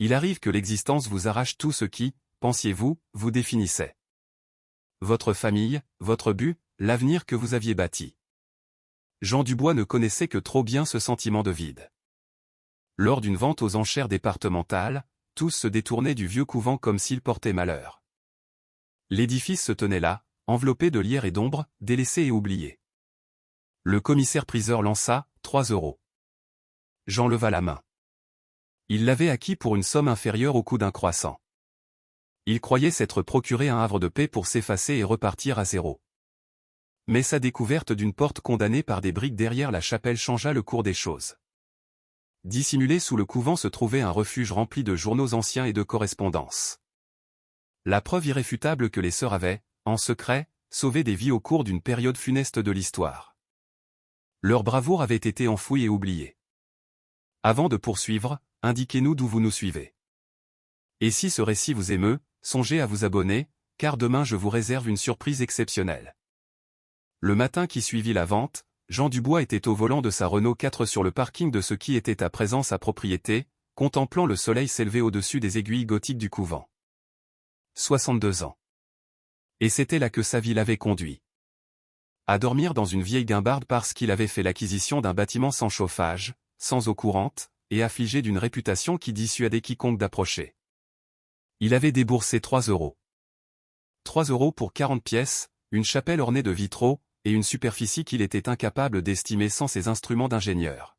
Il arrive que l'existence vous arrache tout ce qui, pensiez-vous, vous définissait. Votre famille, votre but, l'avenir que vous aviez bâti. Jean Dubois ne connaissait que trop bien ce sentiment de vide. Lors d'une vente aux enchères départementales, tous se détournaient du vieux couvent comme s'il portait malheur. L'édifice se tenait là, enveloppé de lierre et d'ombre, délaissé et oublié. Le commissaire-priseur lança 3 €. Jean leva la main. Il l'avait acquis pour une somme inférieure au coût d'un croissant. Il croyait s'être procuré un havre de paix pour s'effacer et repartir à zéro. Mais sa découverte d'une porte condamnée par des briques derrière la chapelle changea le cours des choses. Dissimulé sous le couvent se trouvait un refuge rempli de journaux anciens et de correspondances. La preuve irréfutable que les sœurs avaient, en secret, sauvé des vies au cours d'une période funeste de l'histoire. Leur bravoure avait été enfouie et oubliée. Avant de poursuivre, indiquez-nous d'où vous nous suivez. Et si ce récit vous émeut, songez à vous abonner, car demain je vous réserve une surprise exceptionnelle. Le matin qui suivit la vente, Jean Dubois était au volant de sa Renault 4 sur le parking de ce qui était à présent sa propriété, contemplant le soleil s'élever au-dessus des aiguilles gothiques du couvent. 62 ans. Et c'était là que sa vie l'avait conduit. À dormir dans une vieille guimbarde parce qu'il avait fait l'acquisition d'un bâtiment sans chauffage, sans eau courante, et affligé d'une réputation qui dissuadait quiconque d'approcher. Il avait déboursé 3 €. 3 € pour 40 pièces, une chapelle ornée de vitraux, et une superficie qu'il était incapable d'estimer sans ses instruments d'ingénieur.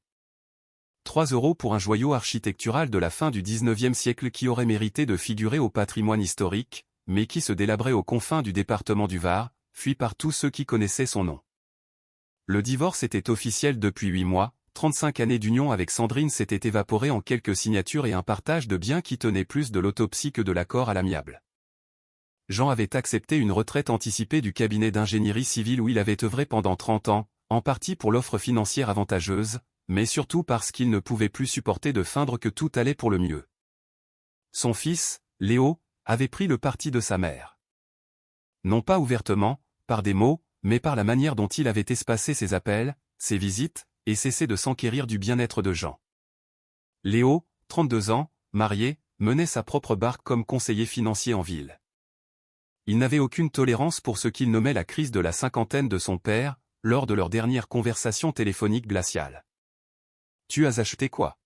3 € pour un joyau architectural de la fin du XIXe siècle qui aurait mérité de figurer au patrimoine historique, mais qui se délabrait aux confins du département du Var, fui par tous ceux qui connaissaient son nom. Le divorce était officiel depuis 8 mois, 35 années d'union avec Sandrine s'étaient évaporées en quelques signatures et un partage de biens qui tenait plus de l'autopsie que de l'accord à l'amiable. Jean avait accepté une retraite anticipée du cabinet d'ingénierie civile où il avait œuvré pendant 30 ans, en partie pour l'offre financière avantageuse, mais surtout parce qu'il ne pouvait plus supporter de feindre que tout allait pour le mieux. Son fils, Léo, avait pris le parti de sa mère. Non pas ouvertement, par des mots, mais par la manière dont il avait espacé ses appels, ses visites, et cessé de s'enquérir du bien-être de Jean. Léo, 32 ans, marié, menait sa propre barque comme conseiller financier en ville. Il n'avait aucune tolérance pour ce qu'il nommait la crise de la cinquantaine de son père, lors de leur dernière conversation téléphonique glaciale. « Tu as acheté quoi »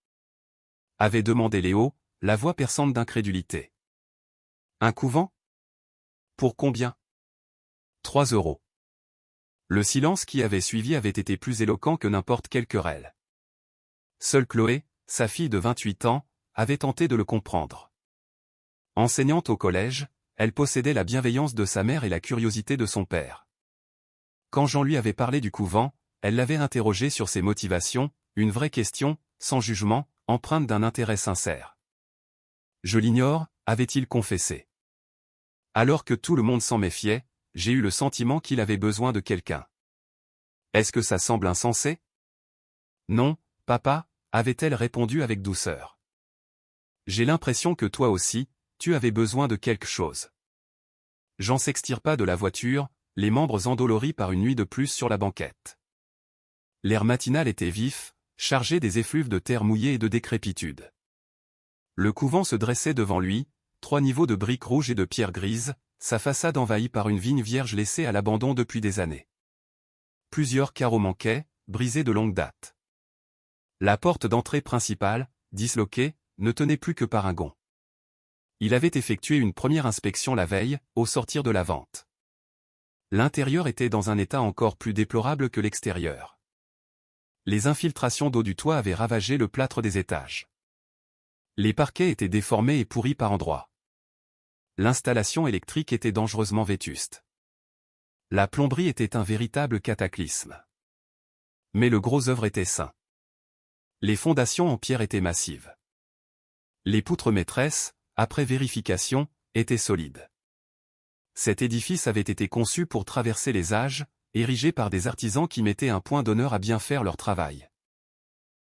avait demandé Léo, la voix perçante d'incrédulité. « Un couvent ? Pour combien ? 3 €. Le silence qui avait suivi avait été plus éloquent que n'importe quelle querelle. Seule Chloé, sa fille de 28 ans, avait tenté de le comprendre. Enseignante au collège, elle possédait la bienveillance de sa mère et la curiosité de son père. Quand Jean lui avait parlé du couvent, elle l'avait interrogé sur ses motivations, une vraie question, sans jugement, empreinte d'un intérêt sincère. « Je l'ignore », avait-il confessé. Alors que tout le monde s'en méfiait, j'ai eu le sentiment qu'il avait besoin de quelqu'un. Est-ce que ça semble insensé ? Non, papa, avait-elle répondu avec douceur. J'ai l'impression que toi aussi, tu avais besoin de quelque chose. Jean s'extirpa de la voiture, les membres endoloris par une nuit de plus sur la banquette. L'air matinal était vif, chargé des effluves de terre mouillée et de décrépitude. Le couvent se dressait devant lui, 3 niveaux de briques rouges et de pierres grises, sa façade envahie par une vigne vierge laissée à l'abandon depuis des années. Plusieurs carreaux manquaient, brisés de longue date. La porte d'entrée principale, disloquée, ne tenait plus que par un gond. Il avait effectué une première inspection la veille, au sortir de la vente. L'intérieur était dans un état encore plus déplorable que l'extérieur. Les infiltrations d'eau du toit avaient ravagé le plâtre des étages. Les parquets étaient déformés et pourris par endroits. L'installation électrique était dangereusement vétuste. La plomberie était un véritable cataclysme. Mais le gros œuvre était sain. Les fondations en pierre étaient massives. Les poutres maîtresses, après vérification, étaient solides. Cet édifice avait été conçu pour traverser les âges, érigé par des artisans qui mettaient un point d'honneur à bien faire leur travail.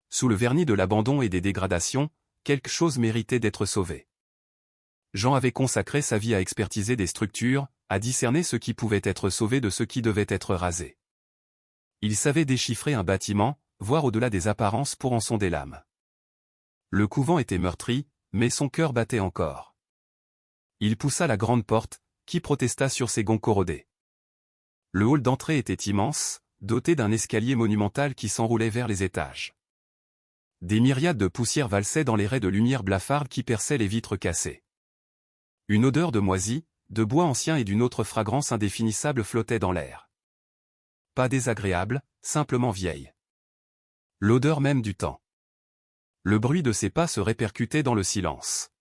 Sous le vernis de l'abandon et des dégradations, quelque chose méritait d'être sauvé. Jean avait consacré sa vie à expertiser des structures, à discerner ce qui pouvait être sauvé de ce qui devait être rasé. Il savait déchiffrer un bâtiment, voir au-delà des apparences pour en sonder l'âme. Le couvent était meurtri, mais son cœur battait encore. Il poussa la grande porte, qui protesta sur ses gonds corrodés. Le hall d'entrée était immense, doté d'un escalier monumental qui s'enroulait vers les étages. Des myriades de poussières valsaient dans les raies de lumière blafarde qui perçaient les vitres cassées. Une odeur de moisi, de bois ancien et d'une autre fragrance indéfinissable flottait dans l'air. Pas désagréable, simplement vieille. L'odeur même du temps. Le bruit de ses pas se répercutait dans le silence.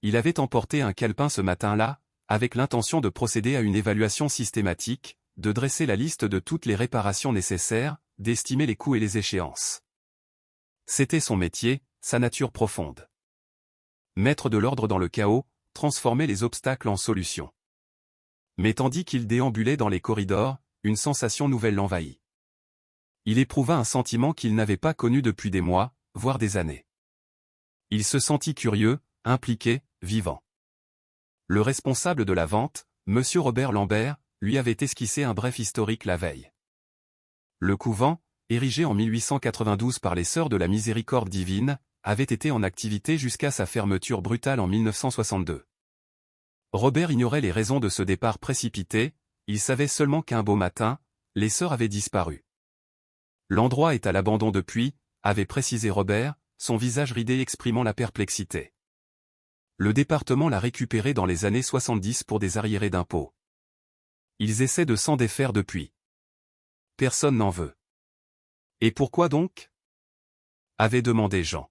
Il avait emporté un calepin ce matin-là, avec l'intention de procéder à une évaluation systématique, de dresser la liste de toutes les réparations nécessaires, d'estimer les coûts et les échéances. C'était son métier, sa nature profonde. Mettre de l'ordre dans le chaos, transformer les obstacles en solutions. Mais tandis qu'il déambulait dans les corridors, une sensation nouvelle l'envahit. Il éprouva un sentiment qu'il n'avait pas connu depuis des mois, voire des années. Il se sentit curieux, impliqué, vivant. Le responsable de la vente, M. Robert Lambert, lui avait esquissé un bref historique la veille. Le couvent, érigé en 1892 par les Sœurs de la Miséricorde divine, avait été en activité jusqu'à sa fermeture brutale en 1962. Robert ignorait les raisons de ce départ précipité, il savait seulement qu'un beau matin, les sœurs avaient disparu. L'endroit est à l'abandon depuis, avait précisé Robert, son visage ridé exprimant la perplexité. Le département l'a récupéré dans les années 70 pour des arriérés d'impôts. Ils essaient de s'en défaire depuis. Personne n'en veut. Et pourquoi donc? Avait demandé Jean.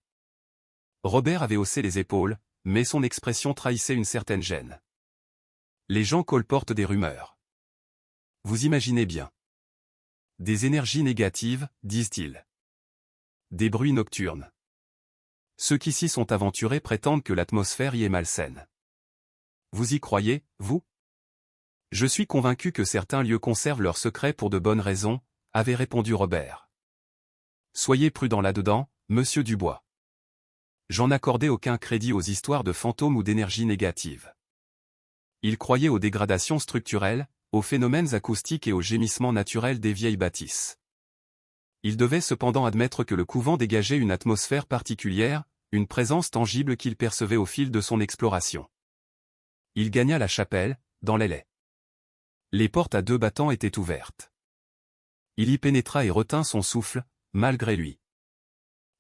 Robert avait haussé les épaules, mais son expression trahissait une certaine gêne. Les gens colportent des rumeurs. Vous imaginez bien. Des énergies négatives, disent-ils. Des bruits nocturnes. Ceux qui s'y sont aventurés prétendent que l'atmosphère y est malsaine. Vous y croyez, vous? Je suis convaincu que certains lieux conservent leurs secrets pour de bonnes raisons, avait répondu Robert. Soyez prudent là-dedans, monsieur Dubois. J'en accordais aucun crédit aux histoires de fantômes ou d'énergie négative. Il croyait aux dégradations structurelles, aux phénomènes acoustiques et aux gémissements naturels des vieilles bâtisses. Il devait cependant admettre que le couvent dégageait une atmosphère particulière, une présence tangible qu'il percevait au fil de son exploration. Il gagna la chapelle, dans les lais. Les portes à 2 battants étaient ouvertes. Il y pénétra et retint son souffle, malgré lui.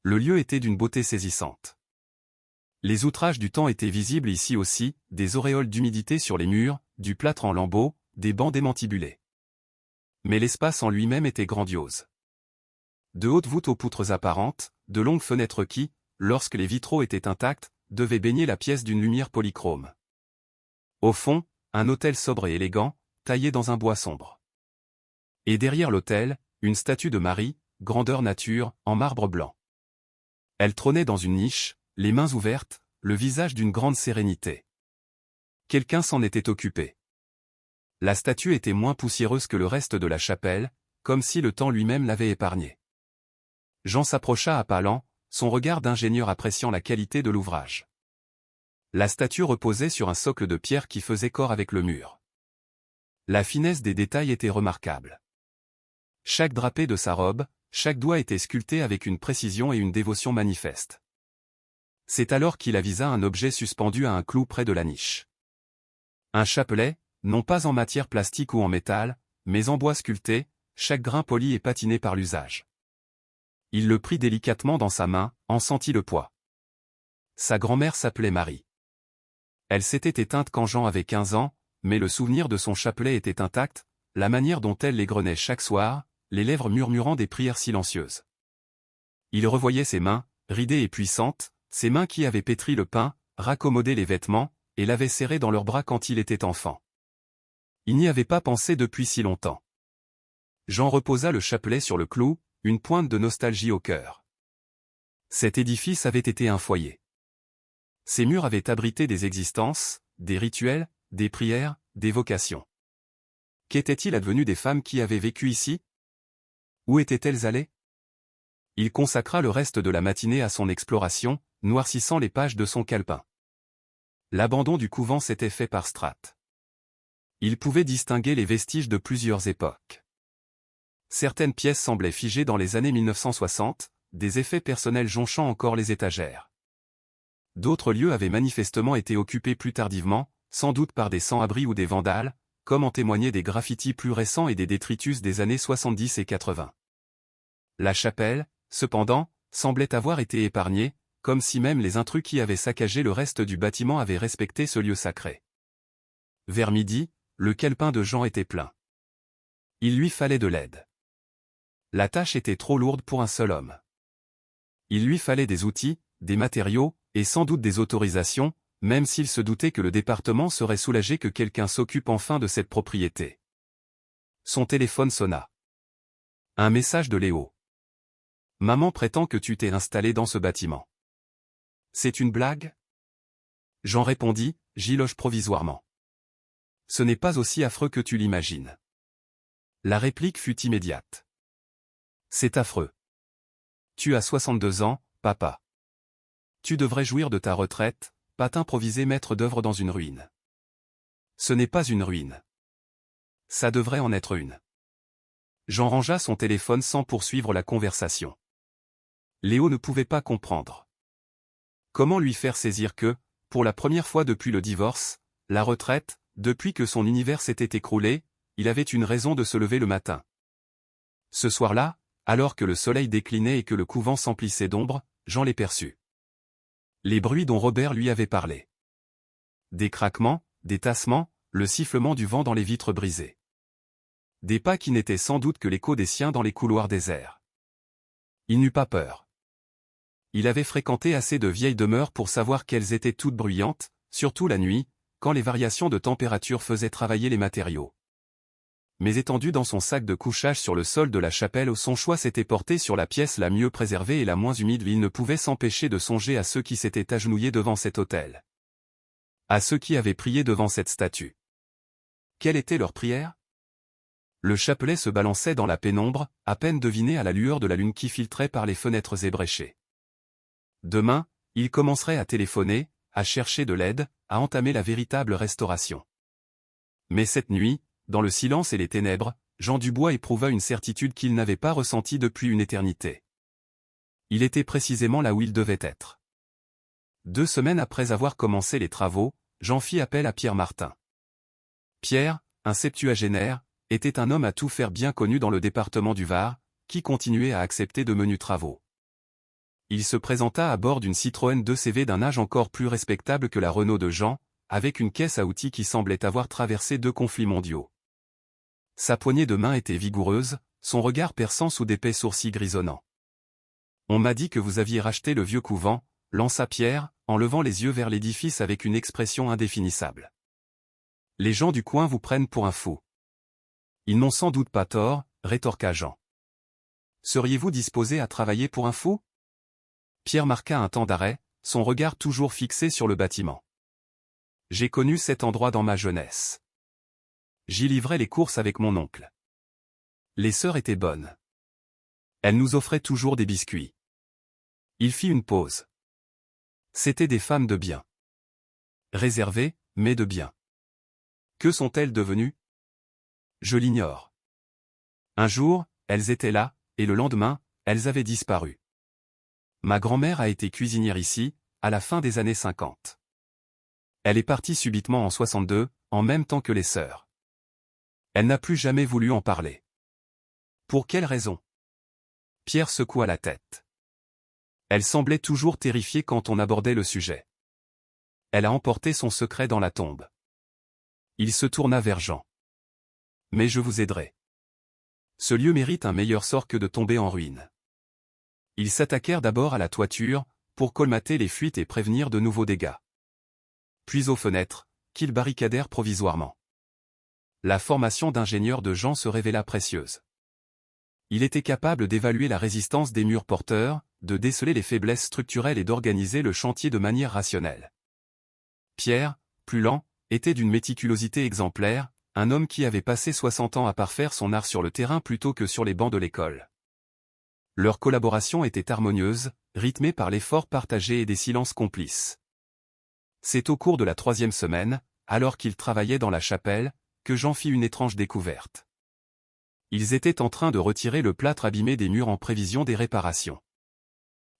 Le lieu était d'une beauté saisissante. Les outrages du temps étaient visibles ici aussi, des auréoles d'humidité sur les murs, du plâtre en lambeaux, des bancs démantibulés. Mais l'espace en lui-même était grandiose. De hautes voûtes aux poutres apparentes, de longues fenêtres qui, lorsque les vitraux étaient intacts, devaient baigner la pièce d'une lumière polychrome. Au fond, un autel sobre et élégant, taillé dans un bois sombre. Et derrière l'autel, une statue de Marie, grandeur nature, en marbre blanc. Elle trônait dans une niche, les mains ouvertes, le visage d'une grande sérénité. Quelqu'un s'en était occupé. La statue était moins poussiéreuse que le reste de la chapelle, comme si le temps lui-même l'avait épargnée. Jean s'approcha à pas lents, son regard d'ingénieur appréciant la qualité de l'ouvrage. La statue reposait sur un socle de pierre qui faisait corps avec le mur. La finesse des détails était remarquable. Chaque drapé de sa robe, chaque doigt était sculpté avec une précision et une dévotion manifeste. C'est alors qu'il avisa un objet suspendu à un clou près de la niche. Un chapelet, non pas en matière plastique ou en métal, mais en bois sculpté, chaque grain poli et patiné par l'usage. Il le prit délicatement dans sa main, en sentit le poids. Sa grand-mère s'appelait Marie. Elle s'était éteinte quand Jean avait 15 ans, mais le souvenir de son chapelet était intact, la manière dont elle l'égrenait chaque soir, les lèvres murmurant des prières silencieuses. Il revoyait ses mains, ridées et puissantes, ses mains qui avaient pétri le pain, raccommodé les vêtements, et l'avaient serré dans leurs bras quand il était enfant. Il n'y avait pas pensé depuis si longtemps. Jean reposa le chapelet sur le clou, une pointe de nostalgie au cœur. Cet édifice avait été un foyer. Ses murs avaient abrité des existences, des rituels, des prières, des vocations. Qu'était-il advenu des femmes qui avaient vécu ici? Où étaient-elles allées? Il consacra le reste de la matinée à son exploration, noircissant les pages de son calepin. L'abandon du couvent s'était fait par strates. Il pouvait distinguer les vestiges de plusieurs époques. Certaines pièces semblaient figées dans les années 1960, des effets personnels jonchant encore les étagères. D'autres lieux avaient manifestement été occupés plus tardivement, sans doute par des sans-abri ou des vandales, comme en témoignaient des graffitis plus récents et des détritus des années 70 et 80. La chapelle, cependant, semblait avoir été épargnée, comme si même les intrus qui avaient saccagé le reste du bâtiment avaient respecté ce lieu sacré. Vers midi, le calepin de Jean était plein. Il lui fallait de l'aide. La tâche était trop lourde pour un seul homme. Il lui fallait des outils, des matériaux, et sans doute des autorisations, même s'il se doutait que le département serait soulagé que quelqu'un s'occupe enfin de cette propriété. Son téléphone sonna. Un message de Léo. Maman prétend que tu t'es installé dans ce bâtiment. C'est une blague? Jean répondit, j'y loge provisoirement. Ce n'est pas aussi affreux que tu l'imagines. La réplique fut immédiate. C'est affreux. Tu as 62 ans, papa. Tu devrais jouir de ta retraite, pas t'improviser maître d'œuvre dans une ruine. Ce n'est pas une ruine. Ça devrait en être une. Jean rangea son téléphone sans poursuivre la conversation. Léo ne pouvait pas comprendre. Comment lui faire saisir que, pour la première fois depuis le divorce, la retraite, depuis que son univers s'était écroulé, il avait une raison de se lever le matin. Ce soir-là, alors que le soleil déclinait et que le couvent s'emplissait d'ombre, Jean les perçut. Les bruits dont Robert lui avait parlé. Des craquements, des tassements, le sifflement du vent dans les vitres brisées. Des pas qui n'étaient sans doute que l'écho des siens dans les couloirs déserts. Il n'eut pas peur. Il avait fréquenté assez de vieilles demeures pour savoir qu'elles étaient toutes bruyantes, surtout la nuit, quand les variations de température faisaient travailler les matériaux. Mais étendu dans son sac de couchage sur le sol de la chapelle où son choix s'était porté sur la pièce la mieux préservée et la moins humide, il ne pouvait s'empêcher de songer à ceux qui s'étaient agenouillés devant cet autel. À ceux qui avaient prié devant cette statue. Quelle était leur prière? Le chapelet se balançait dans la pénombre, à peine deviné à la lueur de la lune qui filtrait par les fenêtres ébréchées. Demain, il commencerait à téléphoner, à chercher de l'aide, à entamer la véritable restauration. Mais cette nuit, dans le silence et les ténèbres, Jean Dubois éprouva une certitude qu'il n'avait pas ressentie depuis une éternité. Il était précisément là où il devait être. 2 semaines après avoir commencé les travaux, Jean fit appel à Pierre Martin. Pierre, un septuagénaire, était un homme à tout faire bien connu dans le département du Var, qui continuait à accepter de menus travaux. Il se présenta à bord d'une Citroën 2CV d'un âge encore plus respectable que la Renault de Jean, avec une caisse à outils qui semblait avoir traversé 2 conflits mondiaux. Sa poignée de main était vigoureuse, son regard perçant sous d'épais sourcils grisonnants. « On m'a dit que vous aviez racheté le vieux couvent », lança Pierre, en levant les yeux vers l'édifice avec une expression indéfinissable. « Les gens du coin vous prennent pour un fou. »« Ils n'ont sans doute pas tort, » rétorqua Jean. « Seriez-vous disposé à travailler pour un fou ?» Pierre marqua un temps d'arrêt, son regard toujours fixé sur le bâtiment. « J'ai connu cet endroit dans ma jeunesse. J'y livrais les courses avec mon oncle. Les sœurs étaient bonnes. Elles nous offraient toujours des biscuits. » Il fit une pause. C'étaient des femmes de bien. Réservées, mais de bien. Que sont-elles devenues? Je l'ignore. Un jour, elles étaient là, et le lendemain, elles avaient disparu. Ma grand-mère a été cuisinière ici, à la fin des années 50. Elle est partie subitement en 62, en même temps que les sœurs. Elle n'a plus jamais voulu en parler. Pour quelle raison? Pierre secoua la tête. Elle semblait toujours terrifiée quand on abordait le sujet. Elle a emporté son secret dans la tombe. Il se tourna vers Jean. Mais je vous aiderai. Ce lieu mérite un meilleur sort que de tomber en ruine. Ils s'attaquèrent d'abord à la toiture, pour colmater les fuites et prévenir de nouveaux dégâts. Puis aux fenêtres, qu'ils barricadèrent provisoirement. La formation d'ingénieur de Jean se révéla précieuse. Il était capable d'évaluer la résistance des murs porteurs, de déceler les faiblesses structurelles et d'organiser le chantier de manière rationnelle. Pierre, plus lent, était d'une méticulosité exemplaire, un homme qui avait passé 60 ans à parfaire son art sur le terrain plutôt que sur les bancs de l'école. Leur collaboration était harmonieuse, rythmée par l'effort partagé et des silences complices. C'est au cours de la 3e semaine, alors qu'ils travaillaient dans la chapelle, que Jean fit une étrange découverte. Ils étaient en train de retirer le plâtre abîmé des murs en prévision des réparations.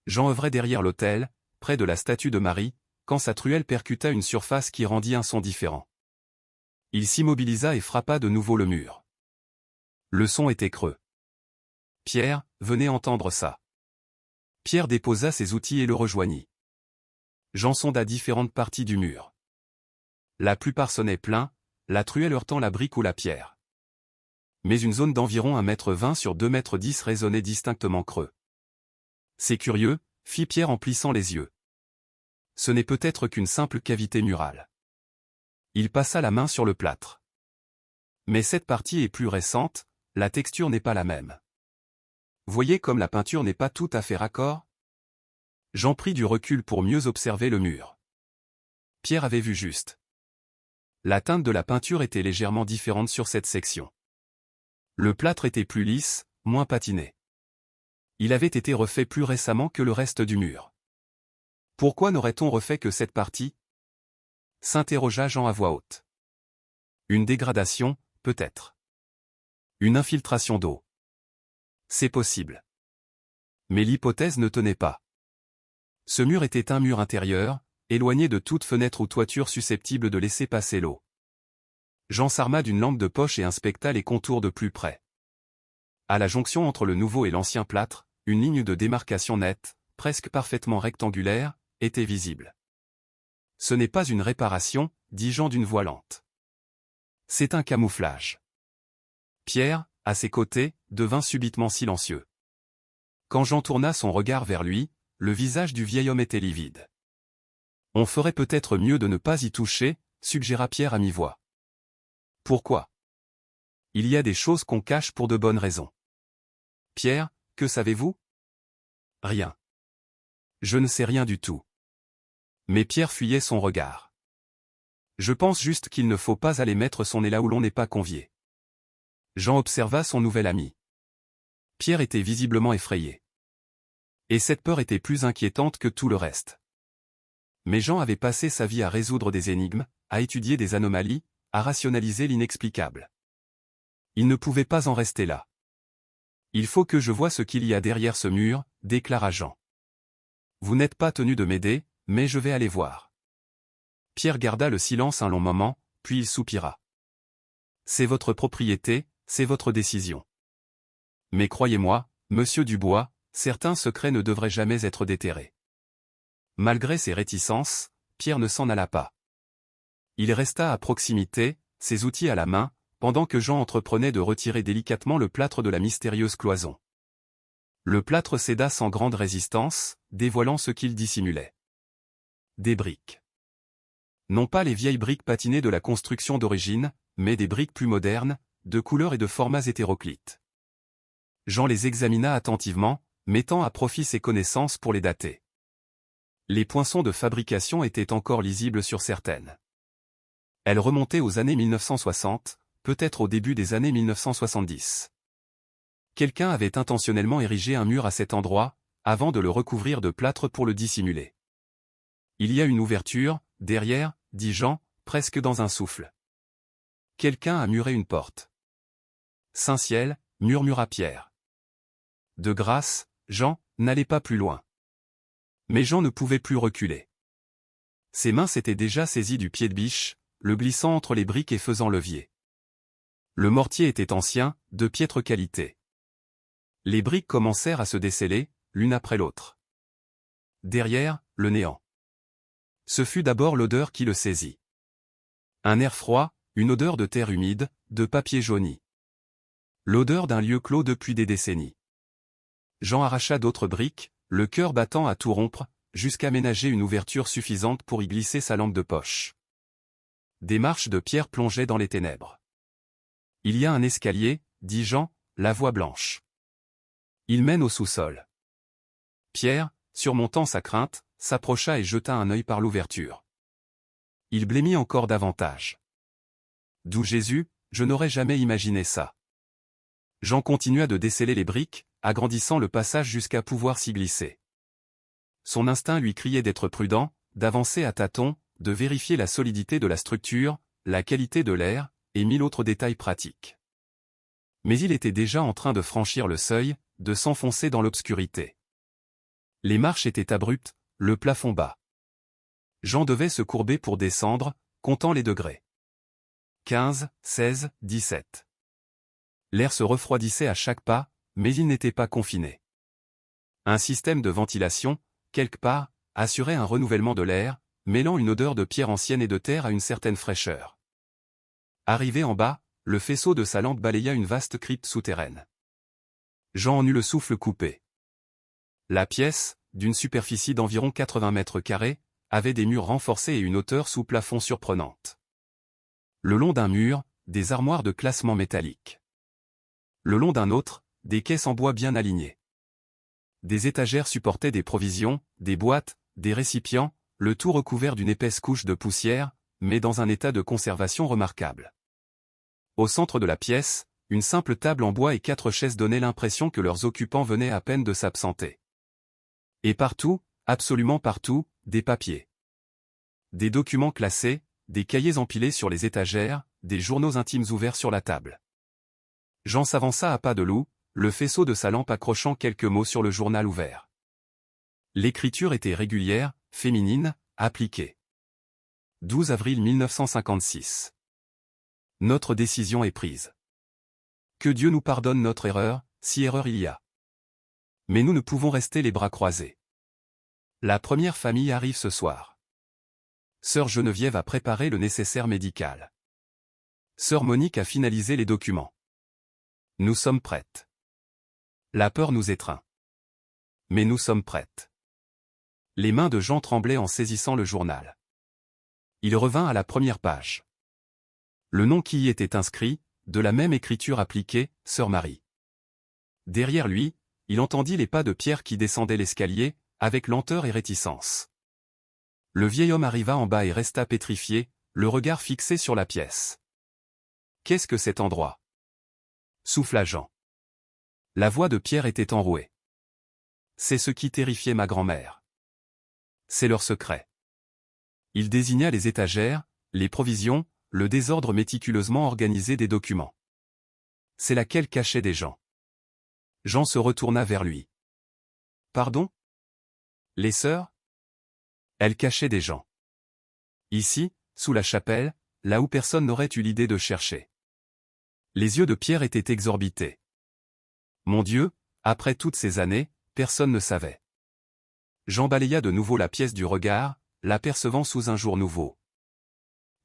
Jean œuvrait derrière l'autel, près de la statue de Marie, quand sa truelle percuta une surface qui rendit un son différent. Il s'immobilisa et frappa de nouveau le mur. Le son était creux. Pierre, venez entendre ça. Pierre déposa ses outils et le rejoignit. Jean sonda différentes parties du mur. La plupart sonnaient plein, la truelle heurtant la brique ou la pierre. Mais une zone d'environ 1,20 m sur 2,10 m résonnait distinctement creux. C'est curieux, fit Pierre en plissant les yeux. Ce n'est peut-être qu'une simple cavité murale. Il passa la main sur le plâtre. Mais cette partie est plus récente, la texture n'est pas la même. Voyez comme la peinture n'est pas tout à fait raccord? Jean prit du recul pour mieux observer le mur. Pierre avait vu juste. La teinte de la peinture était légèrement différente sur cette section. Le plâtre était plus lisse, moins patiné. Il avait été refait plus récemment que le reste du mur. Pourquoi n'aurait-on refait que cette partie? S'interrogea Jean à voix haute. Une dégradation, peut-être. Une infiltration d'eau. C'est possible. Mais l'hypothèse ne tenait pas. Ce mur était un mur intérieur, éloigné de toute fenêtre ou toiture susceptible de laisser passer l'eau. Jean s'arma d'une lampe de poche et inspecta les contours de plus près. À la jonction entre le nouveau et l'ancien plâtre, une ligne de démarcation nette, presque parfaitement rectangulaire, était visible. Ce n'est pas une réparation, dit Jean d'une voix lente. C'est un camouflage. Pierre, à ses côtés, devint subitement silencieux. Quand Jean tourna son regard vers lui, le visage du vieil homme était livide. On ferait peut-être mieux de ne pas y toucher, suggéra Pierre à mi-voix. Pourquoi? Il y a des choses qu'on cache pour de bonnes raisons. Pierre, que savez-vous? Rien. Je ne sais rien du tout. Mais Pierre fuyait son regard. Je pense juste qu'il ne faut pas aller mettre son nez là où l'on n'est pas convié. Jean observa son nouvel ami. Pierre était visiblement effrayé. Et cette peur était plus inquiétante que tout le reste. Mais Jean avait passé sa vie à résoudre des énigmes, à étudier des anomalies, à rationaliser l'inexplicable. Il ne pouvait pas en rester là. Il faut que je voie ce qu'il y a derrière ce mur, déclara Jean. Vous n'êtes pas tenu de m'aider, mais je vais aller voir. Pierre garda le silence un long moment, puis il soupira. C'est votre propriété, c'est votre décision. Mais croyez-moi, monsieur Dubois, certains secrets ne devraient jamais être déterrés. Malgré ses réticences, Pierre ne s'en alla pas. Il resta à proximité, ses outils à la main, pendant que Jean entreprenait de retirer délicatement le plâtre de la mystérieuse cloison. Le plâtre céda sans grande résistance, dévoilant ce qu'il dissimulait. Des briques. Non pas les vieilles briques patinées de la construction d'origine, mais des briques plus modernes, de couleurs et de formats hétéroclites. Jean les examina attentivement, mettant à profit ses connaissances pour les dater. Les poinçons de fabrication étaient encore lisibles sur certaines. Elles remontaient aux années 1960, peut-être au début des années 1970. Quelqu'un avait intentionnellement érigé un mur à cet endroit, avant de le recouvrir de plâtre pour le dissimuler. Il y a une ouverture, derrière, dit Jean, presque dans un souffle. Quelqu'un a muré une porte. Saint-Ciel, murmura Pierre. De grâce, Jean, n'allez pas plus loin. Mais Jean ne pouvait plus reculer. Ses mains s'étaient déjà saisies du pied de biche, le glissant entre les briques et faisant levier. Le mortier était ancien, de piètre qualité. Les briques commencèrent à se desceller, l'une après l'autre. Derrière, le néant. Ce fut d'abord l'odeur qui le saisit. Un air froid, une odeur de terre humide, de papier jauni. L'odeur d'un lieu clos depuis des décennies. Jean arracha d'autres briques, le cœur battant à tout rompre, jusqu'à ménager une ouverture suffisante pour y glisser sa lampe de poche. Des marches de pierre plongeaient dans les ténèbres. Il y a un escalier, dit Jean, la voix blanche. Il mène au sous-sol. Pierre, surmontant sa crainte, s'approcha et jeta un œil par l'ouverture. Il blêmit encore davantage. D'où Jésus, je n'aurais jamais imaginé ça. Jean continua de desceller les briques, agrandissant le passage jusqu'à pouvoir s'y glisser. Son instinct lui criait d'être prudent, d'avancer à tâtons, de vérifier la solidité de la structure, la qualité de l'air, et mille autres détails pratiques. Mais il était déjà en train de franchir le seuil, de s'enfoncer dans l'obscurité. Les marches étaient abruptes, le plafond bas. Jean devait se courber pour descendre, comptant les degrés. 15, 16, 17. L'air se refroidissait à chaque pas, mais il n'était pas confiné. Un système de ventilation, quelque part, assurait un renouvellement de l'air, mêlant une odeur de pierre ancienne et de terre à une certaine fraîcheur. Arrivé en bas, le faisceau de sa lampe balaya une vaste crypte souterraine. Jean en eut le souffle coupé. La pièce, d'une superficie d'environ 80 mètres carrés, avait des murs renforcés et une hauteur sous plafond surprenante. Le long d'un mur, des armoires de classement métalliques. Le long d'un autre, des caisses en bois bien alignées. Des étagères supportaient des provisions, des boîtes, des récipients, le tout recouvert d'une épaisse couche de poussière, mais dans un état de conservation remarquable. Au centre de la pièce, une simple table en bois et 4 chaises donnaient l'impression que leurs occupants venaient à peine de s'absenter. Et partout, absolument partout, des papiers. Des documents classés, des cahiers empilés sur les étagères, des journaux intimes ouverts sur la table. Jean s'avança à pas de loup, le faisceau de sa lampe accrochant quelques mots sur le journal ouvert. L'écriture était régulière, féminine, appliquée. 12 avril 1956. Notre décision est prise. Que Dieu nous pardonne notre erreur, si erreur il y a. Mais nous ne pouvons rester les bras croisés. La première famille arrive ce soir. Sœur Geneviève a préparé le nécessaire médical. Sœur Monique a finalisé les documents. Nous sommes prêtes. La peur nous étreint. Mais nous sommes prêtes. Les mains de Jean tremblaient en saisissant le journal. Il revint à la première page. Le nom qui y était inscrit, de la même écriture appliquée, Sœur Marie. Derrière lui, il entendit les pas de Pierre qui descendaient l'escalier, avec lenteur et réticence. Le vieil homme arriva en bas et resta pétrifié, le regard fixé sur la pièce. Qu'est-ce que cet endroit? Souffla Jean. La voix de Pierre était enrouée. C'est ce qui terrifiait ma grand-mère. C'est leur secret. Il désigna les étagères, les provisions, le désordre méticuleusement organisé des documents. C'est laquelle cachait des gens. Jean se retourna vers lui. Pardon? Les sœurs? Elles cachaient des gens. Ici, sous la chapelle, là où personne n'aurait eu l'idée de chercher. Les yeux de Pierre étaient exorbités. Mon Dieu, après toutes ces années, personne ne savait. Jean balaya de nouveau la pièce du regard, l'apercevant sous un jour nouveau.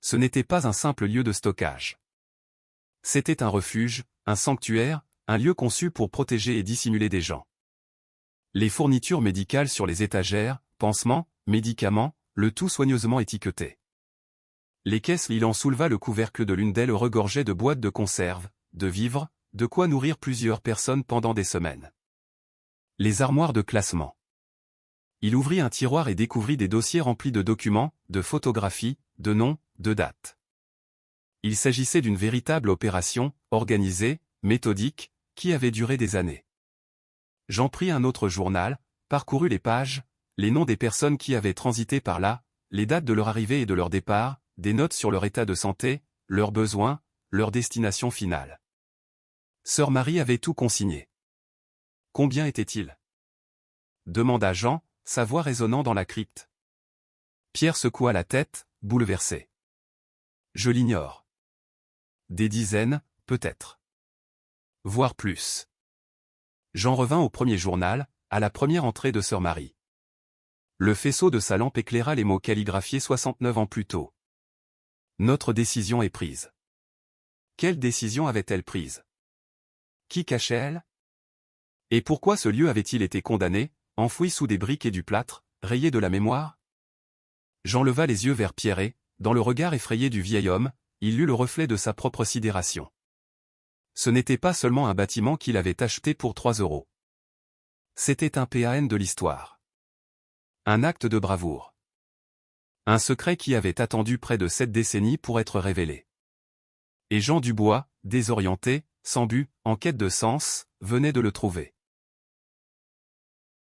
Ce n'était pas un simple lieu de stockage. C'était un refuge, un sanctuaire, un lieu conçu pour protéger et dissimuler des gens. Les fournitures médicales sur les étagères, pansements, médicaments, le tout soigneusement étiqueté. Les caisses, il en souleva le couvercle de l'une d'elles regorgeait de boîtes de conserve, de vivres, de quoi nourrir plusieurs personnes pendant des semaines. Les armoires de classement. Il ouvrit un tiroir et découvrit des dossiers remplis de documents, de photographies, de noms, de dates. Il s'agissait d'une véritable opération, organisée, méthodique, qui avait duré des années. Jean prit un autre journal, parcourut les pages, les noms des personnes qui avaient transité par là, les dates de leur arrivée et de leur départ, des notes sur leur état de santé, leurs besoins, leur destination finale. Sœur Marie avait tout consigné. Combien était-il? Demanda Jean, sa voix résonnant dans la crypte. Pierre secoua la tête, bouleversé. Je l'ignore. Des dizaines, peut-être. Voire plus. Jean revint au premier journal, à la première entrée de Sœur Marie. Le faisceau de sa lampe éclaira les mots calligraphiés 69 ans plus tôt. Notre décision est prise. Quelle décision avait-elle prise? Qui cachait-elle? Et pourquoi ce lieu avait-il été condamné, enfoui sous des briques et du plâtre, rayé de la mémoire? Jean leva les yeux vers Pierre et, dans le regard effrayé du vieil homme, il lut le reflet de sa propre sidération. Ce n'était pas seulement un bâtiment qu'il avait acheté pour 3 €. C'était un PAN de l'histoire. Un acte de bravoure. Un secret qui avait attendu près de 7 décennies pour être révélé. Et Jean Dubois, désorienté, sans but, en quête de sens, venait de le trouver.